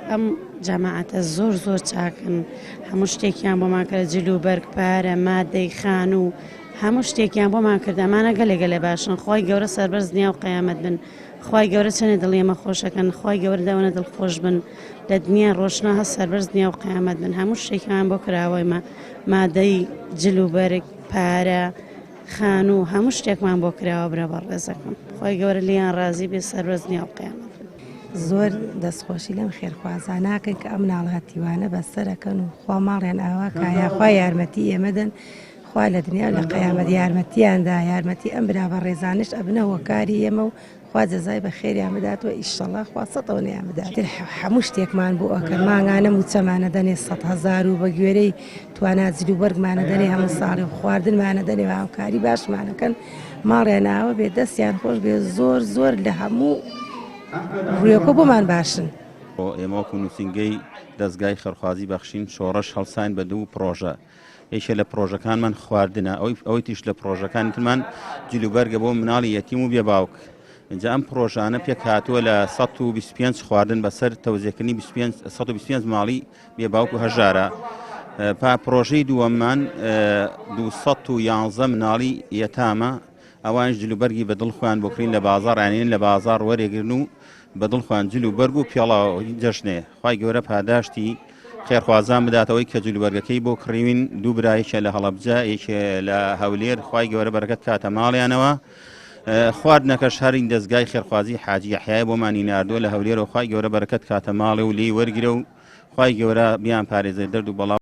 ئەم جەماعەتە زۆر چاکن، هەموو شتێکیان بۆمان کرد، جلو بەرگ پارە مادەی خان و هەموو شتێکیان بۆمان کرد. ئەمانە گەلێ باشن. خی گەورە سەربەرز دنیا و قیامەت بن. خی گەورە چەنێ دڵی ئێمە خۆشەکەن، خی گەورە داوەنە دڵخۆش بن لە دنیا ڕۆژنا هە سەربەرز دنیا و قیامەت بن. هەموو شتێکیان بۆ کراوەیمە مادەی جلو بەرگ پارە خان و هەموو شتێکمان بۆ کراوە برا بەڕێزەکەم. خی گەورە لیان ڕازی بێ سەربەرز دنیا و قیامەت. زۆر دەستخۆشی لەم خێرخوازان ناکەن کە ئەم ناڵەتیوانە بەسەرەکەن و خوا ماڵیان ئاوا کایە خوا یارمەتی ئێمەدەن، خوا لە دنیا لە قیامەت یارمەتیاندا یارمەتی ئەم برا بە ڕێزانش ئەبنە هۆکاری ئێمە و خوا جەزای بە خێریان بداتەوە ئیشەڵڵا خوا سەدەوە لێیان بدات. هەموو شتێکمان بۆ ئەکەن مانگانە موچەمانە دەنێ 100,000 و بە گوێرەی تواناجر و بەرگمانە دەنێ هەموو ساڵی خواردنمانە دەنێ و هاوکاری باشمانەکەن ماڵیان ئاوە بێ دەستیان خۆش بێ زۆر لە هەموو ڕوویەکە بۆمان باشن. ئێمە وەکو نووسینگەی دەستگای خەرخوازی بەخشین شۆڕش هەڵساین بە دوو پرۆژە. یەکێ لە پرۆژەکانمان خواردنە، ئەوەی تیش لە پرۆژەکانتمان جلوبەرگە بۆ مناڵی یەتیم و بێباوک. اینجا ئەم پرۆژانە پێک هاتووە لە 125 خواردن بەسەر تەوزیەکردنی 125 ماڵی بێباوک و هەژارە. پرۆژەی دووەممان 211 مناڵی یەتامە، ئەوانش جلوبەرگی بە دڵخوان بۆکرین لە بازار یانین لە بازار وەرێگرن و بە دڵخوان جلوبەرگ و پێڵاوی جەژنێ. خی گەورە پاداشتی خێرخوازان بداتەوەی کە جلوبەرگەکەی بۆ کڕیوین دوو برایەکە لە هەڵەبجە یەکێ لە هەولێر. خی گەورە بەرەکەت کاتە ماڵیانەوە. خواردنەکەش هەرین دەستگای خێرخوازی حاجی یەحیای بۆمانی ناردووە لە هەولێرەوە. خی گەورە بەرەکەت کاتە ماڵێ و لێی وەرگرە و خی گەورە بیان پارێزە دەرد و بەڵاو